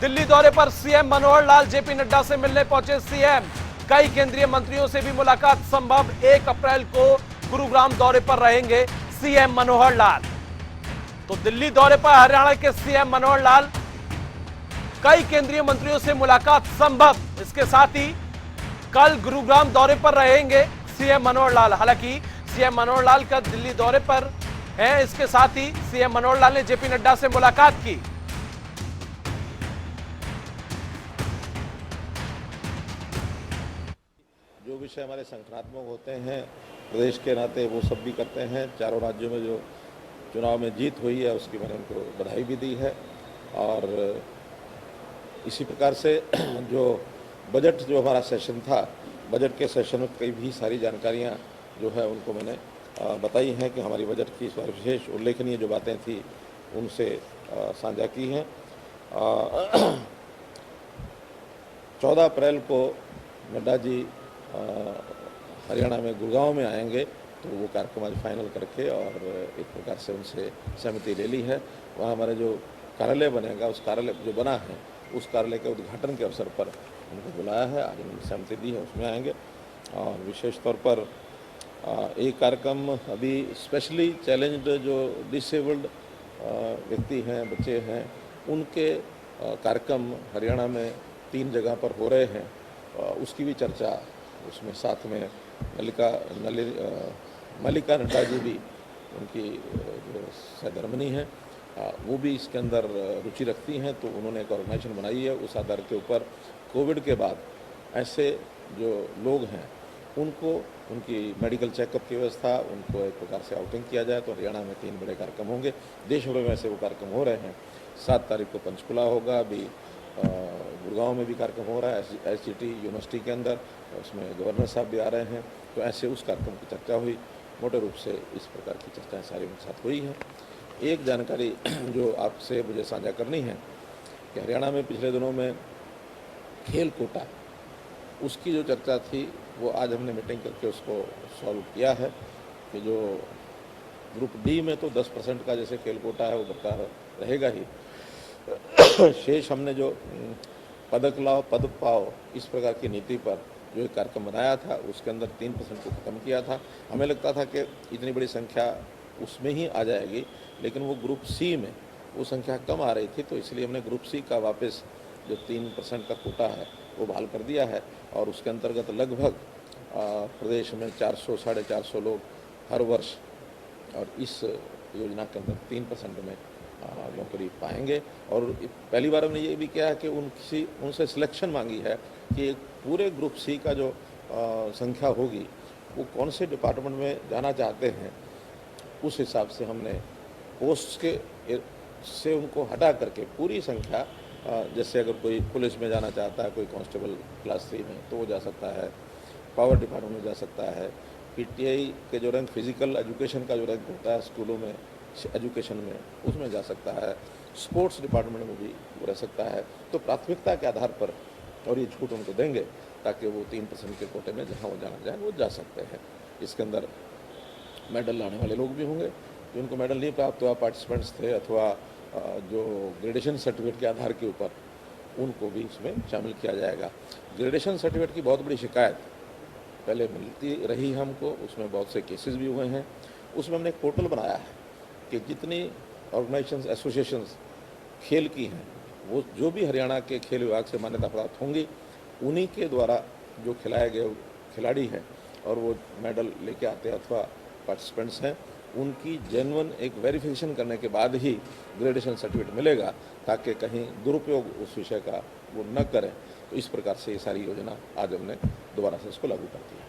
दिल्ली दौरे पर CM Manohar Lal JP Nadda से मिलने पहुंचे सीएम। कई केंद्रीय मंत्रियों से भी मुलाकात संभव। 1 अप्रैल को गुरुग्राम दौरे पर रहेंगे सीएम मनोहर लाल। तो दिल्ली दौरे पर हरियाणा के सीएम मनोहर लाल, कई केंद्रीय मंत्रियों से मुलाकात संभव। इसके साथ ही कल गुरुग्राम दौरे पर रहेंगे सीएम मनोहर लाल। हालांकि सीएम मनोहर लाल का दिल्ली दौरे पर है। इसके साथ ही सीएम मनोहर लाल ने जेपी नड्डा से मुलाकात की। जो विषय हमारे संगठनात्मक होते हैं प्रदेश के नाते वो सब भी करते हैं। चारों राज्यों में जो चुनाव में जीत हुई है उसकी मैंने उनको बधाई भी दी है। और इसी प्रकार से जो बजट जो हमारा सेशन था, बजट के सेशन में कई भी सारी जानकारियां जो है उनको मैंने बताई हैं कि हमारी बजट की विशेष उल्लेखनीय जो बातें थी उनसे साझा की हैं। 14 अप्रैल को नड्डा जी हरियाणा में गुड़गांव में आएंगे, तो वो कार्यक्रम आज फाइनल करके और एक प्रकार से उनसे सहमति ले ली है। वहाँ हमारे जो कार्यालय बनेगा, उस कार्यालय जो बना है उस कार्यालय के उद्घाटन के अवसर पर उनको बुलाया है। आज उन्होंने सहमति दी है, उसमें आएंगे। और विशेष तौर पर एक कार्यक्रम अभी स्पेशली चैलेंज्ड जो डिसेबल्ड व्यक्ति हैं, बच्चे हैं, उनके कार्यक्रम हरियाणा में 3 जगह पर हो रहे हैं। उसकी भी चर्चा उसमें साथ में मल्लिका नड्डा जी भी, उनकी जो सहधर्मिणी हैं, वो भी इसके अंदर रुचि रखती हैं। तो उन्होंने एक ऑर्गेनाइजेशन बनाई है। उस आधार के ऊपर कोविड के बाद ऐसे जो लोग हैं उनको उनकी मेडिकल चेकअप की व्यवस्था, उनको एक प्रकार से आउटिंग किया जाए। तो हरियाणा में 3 बड़े कार्यक्रम होंगे। देश भर में ऐसे वो कार्यक्रम हो रहे हैं। 7 तारीख को पंचकुला होगा, अभी गुड़गांव में भी कार्यक्रम हो रहा है SGT यूनिवर्सिटी के अंदर, उसमें गवर्नर साहब भी आ रहे हैं। तो ऐसे उस कार्यक्रम की चर्चा हुई। मोटे रूप से इस प्रकार की चर्चाएं सारी उनके साथ हुई हैं। एक जानकारी जो आपसे मुझे साझा करनी है कि हरियाणा में पिछले दिनों में खेल कोटा, उसकी जो चर्चा थी वो आज हमने मीटिंग करके उसको सॉल्व किया है कि जो ग्रुप डी में तो 10% का जैसे खेल कोटा है वो बरकरार रहेगा ही। शेष हमने जो पदक लाओ पद पाओ इस प्रकार की नीति पर जो एक कार्यक्रम बनाया था उसके अंदर 3% को ख़त्म किया था। हमें लगता था कि इतनी बड़ी संख्या उसमें ही आ जाएगी, लेकिन वो ग्रुप सी में वो संख्या कम आ रही थी। तो इसलिए हमने ग्रुप सी का वापस जो 3% का कोटा है वो बहाल कर दिया है। और उसके अंतर्गत लगभग प्रदेश में 400 साढ़े 400 लोग हर वर्ष और इस योजना के अंदर 3% में नौकरी पाएंगे। और पहली बार हमने ये भी किया है कि उनसे सिलेक्शन मांगी है कि पूरे ग्रुप सी का जो संख्या होगी वो कौन से डिपार्टमेंट में जाना चाहते हैं, उस हिसाब से हमने पोस्ट के से उनको हटा करके पूरी संख्या, जैसे अगर कोई पुलिस में जाना चाहता है, कोई कांस्टेबल क्लास 3 में तो वो जा सकता है, पावर डिपार्टमेंट में जा सकता है, PTI के जो रैंक फिजिकल एजुकेशन का जो रैंक होता है स्कूलों में एजुकेशन में उसमें जा सकता है, स्पोर्ट्स डिपार्टमेंट में भी वो रह सकता है। तो प्राथमिकता के आधार पर और ये छूट उनको देंगे ताकि वो 3% के कोटे में जहाँ वो जाना चाहे वो जा सकते हैं। इसके अंदर मेडल लाने वाले लोग भी होंगे, जिनको मेडल नहीं प्राप्त हुआ, पार्टिसिपेंट्स थे अथवा जो ग्रेडेशन सर्टिफिकेट के आधार के ऊपर, उनको भी इसमें शामिल किया जाएगा। ग्रेडेशन सर्टिफिकेट की बहुत बड़ी शिकायत पहले मिलती रही हमको, उसमें बहुत से केसेस भी हुए हैं। उसमें हमने एक पोर्टल बनाया है कि जितनी ऑर्गेनाइजेशंस एसोसिएशंस खेल की हैं वो जो भी हरियाणा के खेल विभाग से मान्यता प्राप्त होंगी, उन्हीं के द्वारा जो खिलाए गए खिलाड़ी हैं और वो मेडल लेके आते हैं अथवा पार्टिसिपेंट्स हैं, उनकी जेन्युइन एक वेरिफिकेशन करने के बाद ही ग्रेडेशन सर्टिफिकेट मिलेगा, ताकि कहीं दुरुपयोग उस विषय का वो न करें। तो इस प्रकार से ये सारी योजना आज हमने दोबारा से इसको लागू कर दी है।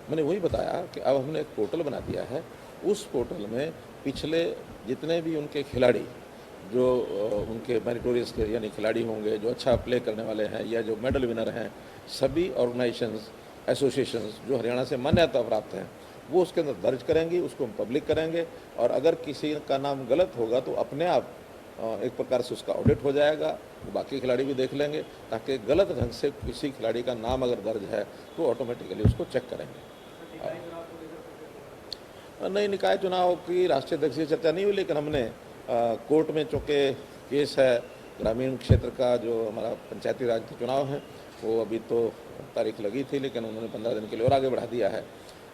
मैंने वही बताया कि अब हमने एक पोर्टल बना दिया है। उस पोर्टल में पिछले जितने भी उनके खिलाड़ी जो उनके मेरिटोरियस यानी खिलाड़ी होंगे, जो अच्छा प्ले करने वाले हैं या जो मेडल विनर हैं, सभी ऑर्गेनाइजेशंस एसोसिएशंस जो हरियाणा से मान्यता प्राप्त हैं वो उसके अंदर दर्ज करेंगी, उसको हम पब्लिक करेंगे। और अगर किसी का नाम गलत होगा तो अपने आप एक प्रकार से उसका ऑडिट हो जाएगा, बाकी खिलाड़ी भी देख लेंगे, ताकि गलत ढंग से किसी खिलाड़ी का नाम अगर दर्ज है तो ऑटोमेटिकली उसको चेक करेंगे। नई निकाय चुनाव की राष्ट्रीय अध्यक्ष से चर्चा नहीं हुई, लेकिन हमने कोर्ट में चूँकि केस है ग्रामीण क्षेत्र का, जो हमारा पंचायती राज के चुनाव है, वो अभी तो तारीख लगी थी, लेकिन उन्होंने 15 दिन के लिए और आगे बढ़ा दिया है।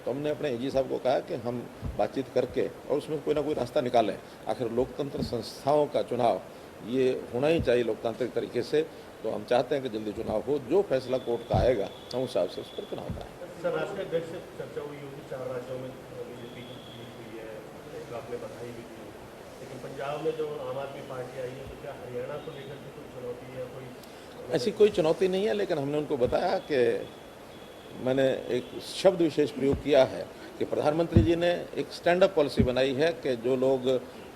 तो हमने अपने एजी साहब को कहा कि हम बातचीत करके और उसमें कोई ना कोई रास्ता निकालें। आखिर लोकतंत्र संस्थाओं का चुनाव ये होना ही चाहिए लोकतांत्रिक तरीके से, तो हम चाहते हैं कि जल्दी चुनाव हो। जो फैसला कोर्ट का आएगा हम उस हिसाब से उस पर चुनाव कराएं। सर, राष्ट्रीय अध्यक्ष से चर्चा हुई होगी, 4 राज्यों में बीजेपी की जीत हुई है, एक आपने बधाई भी दी, लेकिन पंजाब में जो आम आदमी पार्टी आई है, तो क्या हरियाणा को लेकर के कोई चुनौती है? कोई ऐसी कोई चुनौती नहीं है, लेकिन हमने उनको बताया कि मैंने एक शब्द विशेष प्रयोग किया है कि प्रधानमंत्री जी ने एक स्टैंड अप पॉलिसी बनाई है कि जो लोग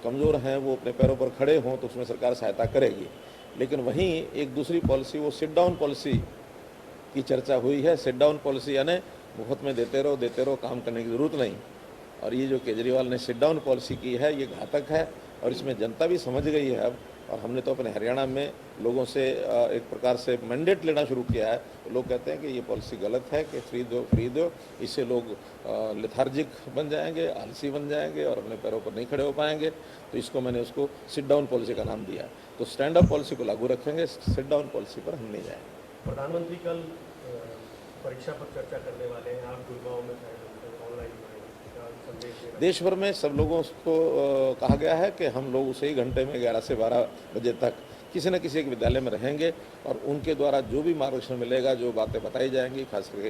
कमज़ोर हैं वो अपने पैरों पर खड़े हों तो उसमें सरकार सहायता करेगी। लेकिन वहीं एक दूसरी पॉलिसी, वो सिट डाउन पॉलिसी की चर्चा हुई है। सिट डाउन पॉलिसी यानी मुफ्त में देते रहो, काम करने की ज़रूरत नहीं। और ये जो केजरीवाल ने सिट डाउन पॉलिसी की है ये घातक है और इसमें जनता भी समझ गई है अब। और हमने तो अपने हरियाणा में लोगों से एक प्रकार से मैंडेट लेना शुरू किया है। तो लोग कहते हैं कि ये पॉलिसी गलत है कि फ्री दो, इससे लोग लेथार्जिक बन जाएंगे, आलसी बन जाएंगे और अपने पैरों पर नहीं खड़े हो पाएंगे। तो इसको मैंने उसको सिट डाउन पॉलिसी का नाम दिया। तो स्टैंड अप पॉलिसी को लागू रखेंगे, सिट डाउन पॉलिसी पर हम नहीं जाएंगे। प्रधानमंत्री कल परीक्षा पर चर्चा करने वाले हैं, आप गुड़गांव में ऑनलाइन देश भर में सब लोगों को कहा गया है कि हम लोग उसी घंटे में 11 से 12 बजे तक किसी न किसी एक विद्यालय में रहेंगे और उनके द्वारा जो भी मार्गदर्शन मिलेगा, जो बातें बताई जाएंगी, खास करके